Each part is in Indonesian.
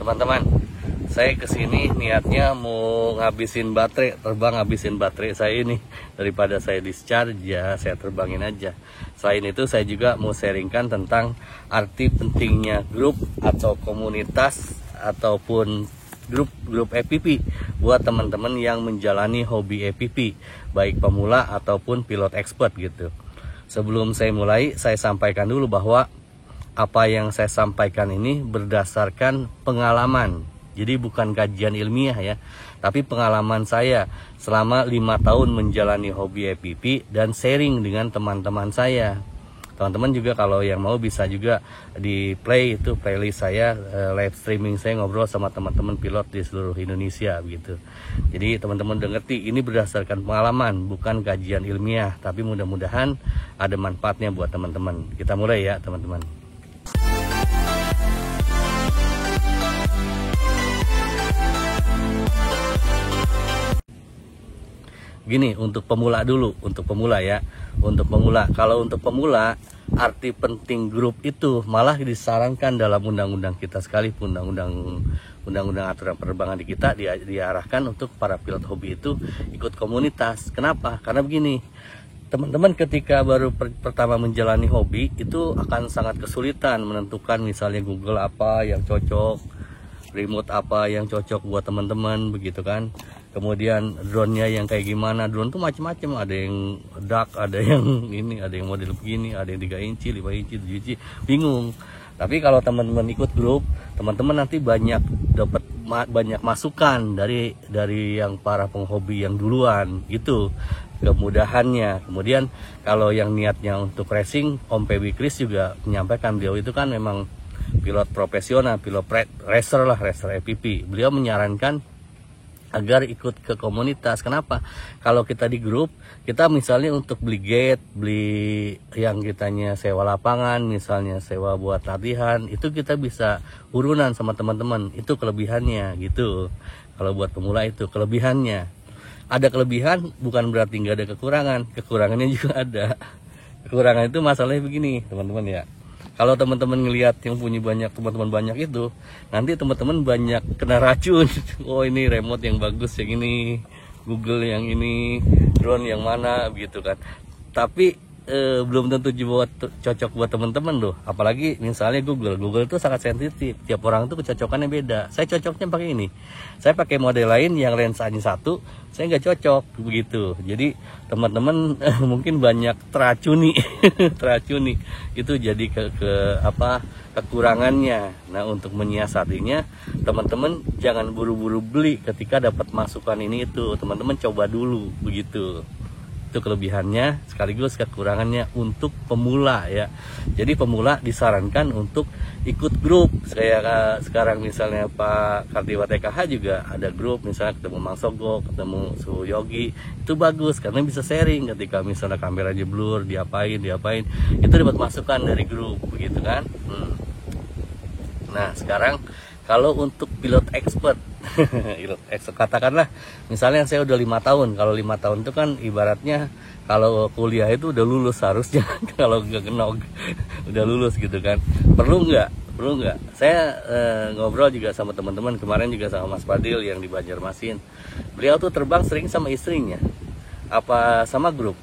Teman-teman, saya kesini niatnya mau ngabisin baterai, terbang ngabisin baterai saya ini. Daripada saya discharge ya saya terbangin aja. Selain itu saya juga mau sharingkan tentang arti pentingnya grup atau komunitas ataupun grup EPP buat teman-teman yang menjalani hobi EPP, baik pemula ataupun pilot expert gitu. Sebelum saya mulai, saya sampaikan dulu bahwa apa yang saya sampaikan ini berdasarkan pengalaman. Jadi bukan kajian ilmiah ya, tapi pengalaman saya selama 5 tahun menjalani hobi EPP dan sharing dengan teman-teman saya. Teman-teman juga kalau yang mau bisa juga di play itu playlist saya, live streaming saya ngobrol sama teman-teman pilot di seluruh Indonesia begitu. Jadi teman-teman udah ngerti ini berdasarkan pengalaman, bukan kajian ilmiah, tapi mudah-mudahan ada manfaatnya buat teman-teman. Kita mulai ya teman-teman. Gini, untuk pemula dulu, untuk pemula ya. Untuk pemula, kalau untuk pemula arti penting grup itu malah disarankan dalam undang-undang kita sekalipun, undang-undang aturan penerbangan di kita diarahkan untuk para pilot hobi itu ikut komunitas. Kenapa? Karena begini, teman-teman ketika baru pertama menjalani hobi itu akan sangat kesulitan menentukan misalnya Google apa yang cocok, remote apa yang cocok buat teman-teman begitu kan. Kemudian drone-nya yang kayak gimana, drone tuh macam-macam, ada yang dark, ada yang ini, ada yang model begini, ada yang 3 inci, 5 inci, 7 inci, bingung. Tapi kalau teman-teman ikut grup, teman-teman nanti dapat banyak masukan dari yang para penghobi yang duluan gitu, kemudahannya. Kemudian kalau yang niatnya untuk racing, Om PB Chris juga menyampaikan, beliau itu kan memang pilot profesional, pilot racer lah, racer EPP. Beliau menyarankan agar ikut ke komunitas. Kenapa? Kalau kita di grup, kita misalnya untuk beli gate, beli yang kitanya sewa lapangan, misalnya sewa buat latihan, itu kita bisa urunan sama teman-teman. Itu kelebihannya gitu. Kalau buat pemula itu kelebihannya. Ada kelebihan bukan berarti nggak ada kekurangan. Kekurangannya juga ada. Kekurangan itu masalahnya begini, teman-teman ya. Kalau teman-teman ngelihat yang punya teman-teman banyak itu, nanti teman-teman banyak kena racun. Oh ini remote yang bagus yang ini, Google yang ini, drone yang mana begitu kan. Tapi belum tentu cocok buat teman-teman loh. Apalagi misalnya Google itu sangat sensitif. Tiap orang tuh kecocokannya beda. Saya cocoknya pakai ini. Saya pakai model lain yang lensanya 1, saya nggak cocok begitu. Jadi teman-teman mungkin banyak teracuni, teracuni. Itu jadi kekurangannya. Nah untuk menyiasatinya, teman-teman jangan buru-buru beli ketika dapat masukan ini itu. Teman-teman coba dulu begitu. Itu kelebihannya sekaligus kekurangannya untuk pemula ya. Jadi pemula disarankan untuk ikut grup. Saya sekarang misalnya Pak Kartiwa TKH juga ada grup, misalnya ketemu Mang Sogo, ketemu Su Yogi, itu bagus karena bisa sharing ketika misalnya kameranya blur, diapain, itu dapat masukan dari grup begitu kan. Nah sekarang kalau untuk pilot expert, katakanlah misalnya saya udah 5 tahun. Kalau 5 tahun itu kan ibaratnya kalau kuliah itu udah lulus harusnya. Kalau nggak kena udah lulus gitu kan. Perlu nggak? Saya ngobrol juga sama teman-teman kemarin juga sama Mas Fadil yang di Banjarmasin. Beliau tuh terbang sering sama istrinya. Apa sama grup?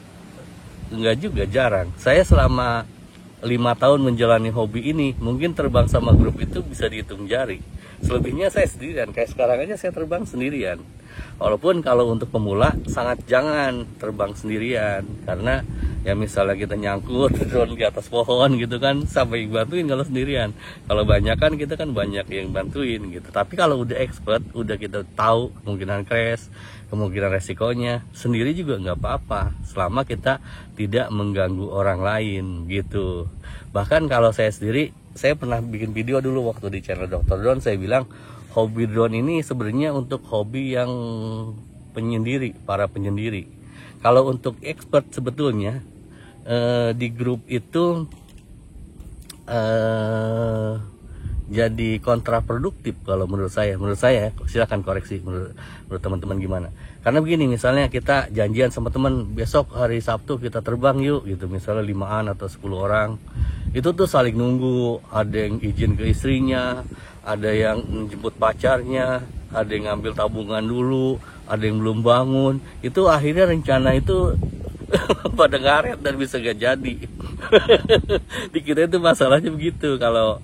Enggak juga, jarang. Saya selama 5 tahun menjalani hobi ini, mungkin terbang sama grup itu bisa dihitung jari. Selebihnya saya sendirian, kayak sekarang aja saya terbang sendirian. Walaupun kalau untuk pemula sangat jangan terbang sendirian, karena ya misalnya kita nyangkut drone di atas pohon gitu kan, sampai bantuin kalau sendirian. Kalau banyak kan kita kan banyak yang bantuin gitu. Tapi kalau udah expert, udah kita tahu kemungkinan crash, kemungkinan resikonya, sendiri juga nggak apa-apa selama kita tidak mengganggu orang lain gitu. Bahkan kalau saya sendiri, saya pernah bikin video dulu waktu di channel Dr. Drone, saya bilang hobi drone ini sebenarnya untuk hobi yang penyendiri, para penyendiri. Kalau untuk expert sebetulnya di grup itu jadi kontraproduktif kalau menurut saya. Silakan koreksi menurut teman-teman gimana. Karena begini, misalnya kita janjian sama teman, besok hari Sabtu kita terbang yuk gitu, misalnya 5-an atau 10 orang. Itu tuh saling nunggu, ada yang izin ke istrinya, ada yang menjemput pacarnya, ada yang ngambil tabungan dulu, ada yang belum bangun. Itu akhirnya rencana itu pada ngaret dan bisa gak jadi. Di kita itu masalahnya begitu, kalau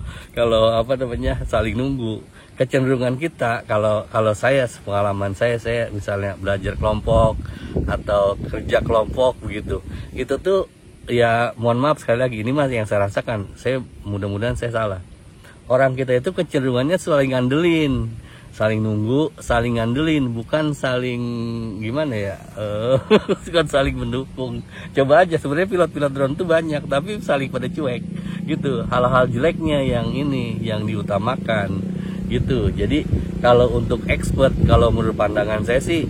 apa namanya, saling nunggu. Kecenderungan kita, kalau saya, pengalaman saya misalnya belajar kelompok atau kerja kelompok begitu, itu tuh ya mohon maaf sekali lagi, ini mas yang saya rasakan, saya mudah-mudahan saya salah. Orang kita itu kecenderungannya saling ngandelin, saling nunggu, saling ngandelin, bukan saling gimana ya, bukan saling mendukung. Coba aja, sebenarnya pilot-pilot drone itu banyak, tapi saling pada cuek gitu. Hal-hal jeleknya yang diutamakan gitu. Jadi kalau untuk expert, kalau menurut pandangan saya sih,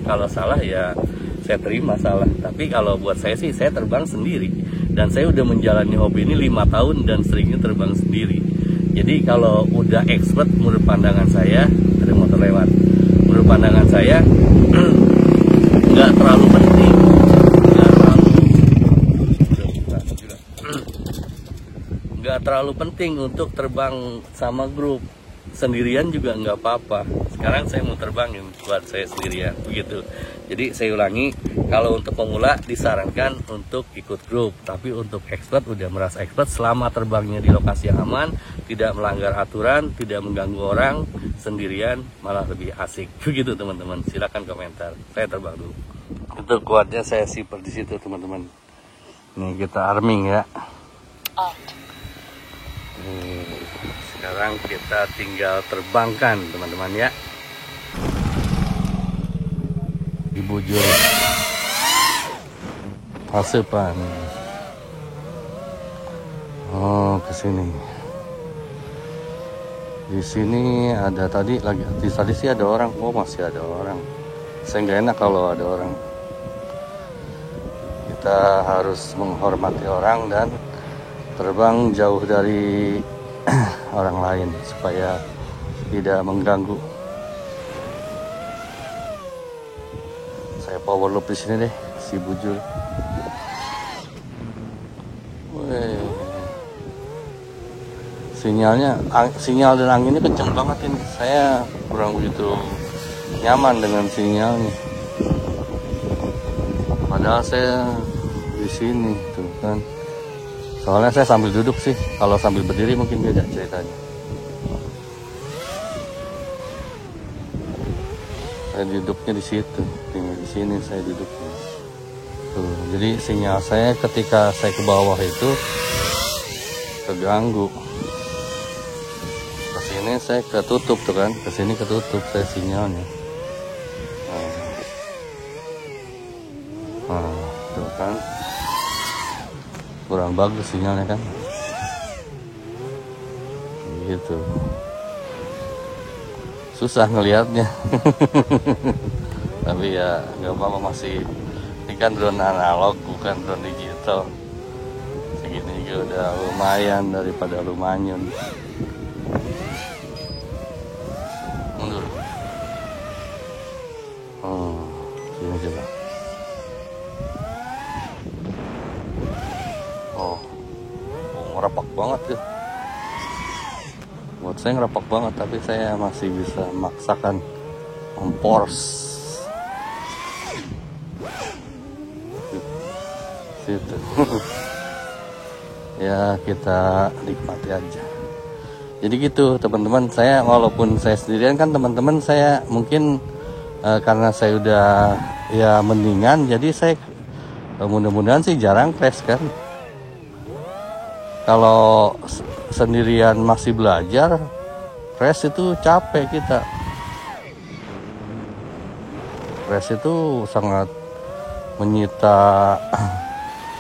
kalau salah ya saya terima salah. Tapi kalau buat saya sih, saya terbang sendiri dan saya udah menjalani hobi ini 5 tahun dan seringnya terbang sendiri. Jadi kalau udah expert, menurut pandangan saya, ada motor lewat, menurut pandangan saya nggak terlalu penting, nggak terlalu penting untuk terbang sama grup. Sendirian juga nggak apa-apa. Sekarang saya mau terbangin buat saya sendirian begitu. Jadi saya ulangi, kalau untuk pemula disarankan untuk ikut grup, tapi untuk expert udah merasa expert, selama terbangnya di lokasi yang aman, tidak melanggar aturan, tidak mengganggu orang, sendirian malah lebih asik begitu teman-teman. Silakan komentar. Saya terbang dulu. Itu kuatnya saya simpan di situ teman-teman. Nih kita arming ya. Sekarang kita tinggal terbangkan teman-teman ya. Di bujur Pasepan. Oh, ke sini. Di sini ada tadi sih ada orang. Oh, masih ada orang. Saya nggak enak kalau ada orang. Kita harus menghormati orang dan terbang jauh dari orang lain supaya tidak mengganggu. Saya power loop di sini deh, si bujur. Sinyal dan anginnya kenceng banget ini. Saya kurang begitu nyaman dengan sinyalnya. Padahal saya di sini tuh kan. Soalnya saya sambil duduk sih, kalau sambil berdiri mungkin beda ceritanya. Saya duduknya di situ, di sini saya duduknya. Tuh, jadi sinyal saya ketika saya ke bawah itu terganggu. Ke sini saya ketutup tuh kan, ke sini ketutup saya sinyalnya. Nah, tuh kan. Kurang bagus sinyalnya kan gitu, susah ngelihatnya. Tapi ya nggak apa-apa, masih ini kan drone analog bukan drone digital. Segini juga udah lumayan daripada lumanyun. Mundur. Sini coba. Ngerapak banget tuh. Buat saya ngerapak banget, tapi saya masih bisa memaksakan mempors. Situ. Ya kita nikmati aja. Jadi gitu teman-teman, saya walaupun saya sendirian kan teman-teman saya mungkin karena saya udah ya mendingan, jadi saya mudah-mudahan sih jarang crash kan. Kalau sendirian masih belajar, crash itu capek kita. Crash itu sangat menyita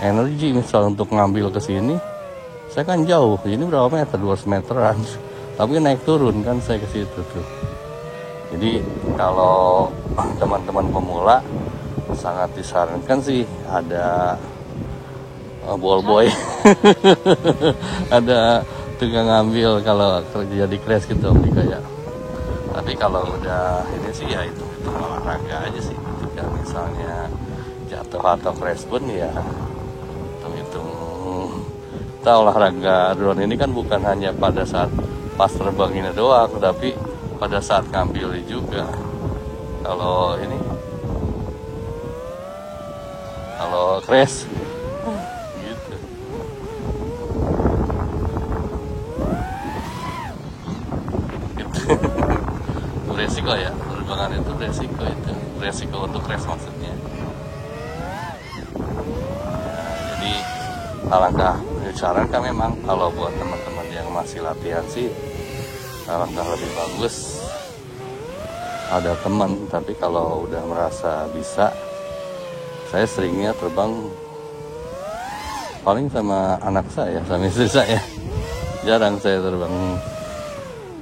energi. Misal untuk ngambil ke sini, saya kan jauh. Ini berapa meter? 200 meteran. Tapi naik turun kan saya ke situ tuh. Jadi kalau teman-teman pemula sangat disarankan sih ada ballboy. Ada tukang ngambil kalau terjadi crash gitu kayak. Tapi kalau udah ini sih ya itu olahraga aja sih. Ketika misalnya jatuh atau crash pun ya hitung-hitung. Kita olahraga drone ini kan bukan hanya pada saat pas terbanginnya doang, tapi pada saat ngambil juga. Kalau ini, kalau crash gitu. Beresiko ya, penerbangan itu beresiko, itu beresiko untuk crash maksudnya. Jadi alangkah disarankan memang kalau buat teman-teman yang masih latihan sih, alangkah lebih bagus ada teman. Tapi kalau udah merasa bisa, saya seringnya terbang paling sama anak saya, sama istri saya. Jarang saya terbang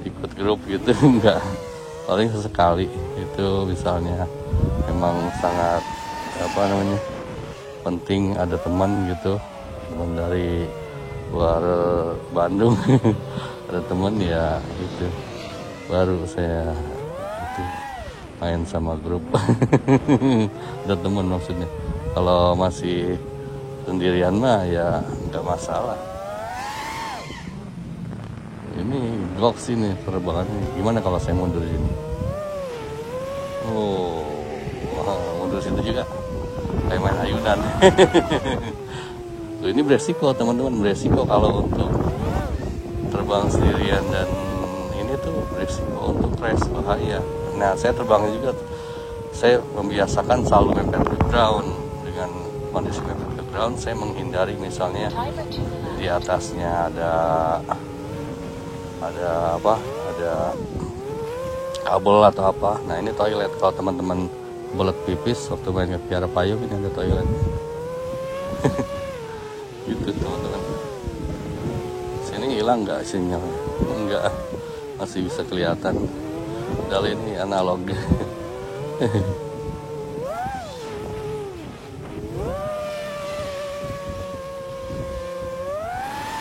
ikut grup gitu, enggak. Paling sesekali itu, misalnya memang sangat penting ada teman gitu, teman dari luar Bandung. Ada teman ya itu, baru saya itu main sama grup. Ada teman maksudnya. Kalau masih sendirian mah ya nggak masalah. Ini Glock sini terbangannya. Gimana kalau saya mundur sini? Oh, mundur situ juga. Kayak main ayunan. Tuh, ini beresiko teman-teman, beresiko kalau untuk terbang sendirian, dan ini tuh beresiko untuk crash, bahaya. Nah, saya terbangnya juga, saya membiasakan selalu mepet ke ground. Dengan kondisi mepet ke ground, saya menghindari misalnya di atasnya ada kabel atau apa. Nah, ini toilet. Kalau teman-teman bulat pipis waktu main ke Kiara Payung, ini ada toilet. Gitu teman-teman. Sini hilang nggak sinyal? Enggak, masih bisa kelihatan. Padahal ini analog.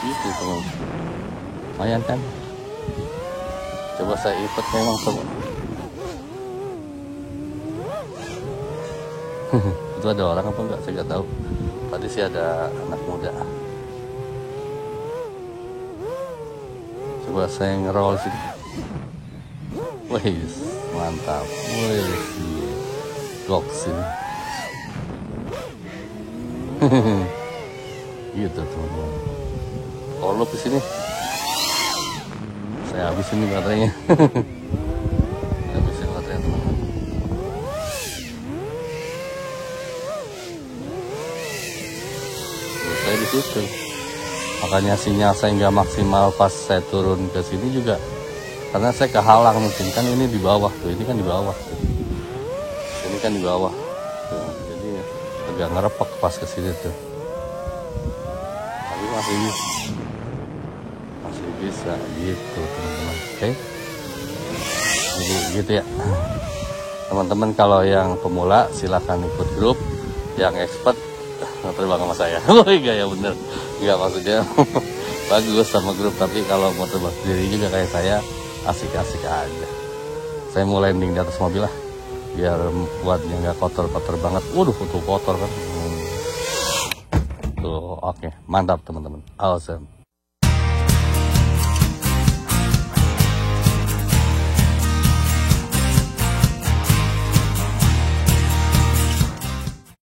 Gitu teman. Lumayan kan? Coba saya ikut memang coba. Itu ada orang apa enggak? Saya nggak tahu. Tadi sih ada anak muda. Coba saya ngerol sini. Wih, mantap. Wih, Glock sini. Gitu teman-teman. Kalau lu kesini, saya habis ini baterainya. Habisin baterainya teman-teman. Saya di situ, makanya sinyal saya nggak maksimal pas saya turun ke sini juga, karena saya kehalang mungkin kan. Ini di bawah tuh, ini kan di bawah tuh. Ini kan di bawah tuh, jadi agak ngerepek pas ke sini tuh. Tapi masih bisa gitu teman-teman. Oke, jadi gitu ya teman-teman. Kalau yang pemula silakan ikut grup, yang expert terbang sama saya. Oh iya ya, bener, nggak maksudnya bagus sama grup, tapi kalau mau terbang sendiri juga kayak saya, asik-asik aja. Saya mau landing di atas mobil lah, biar buatnya nggak kotor-kotor banget. Waduh, tuh kotor kan. Tuh, oke, mantap teman-teman, awesome.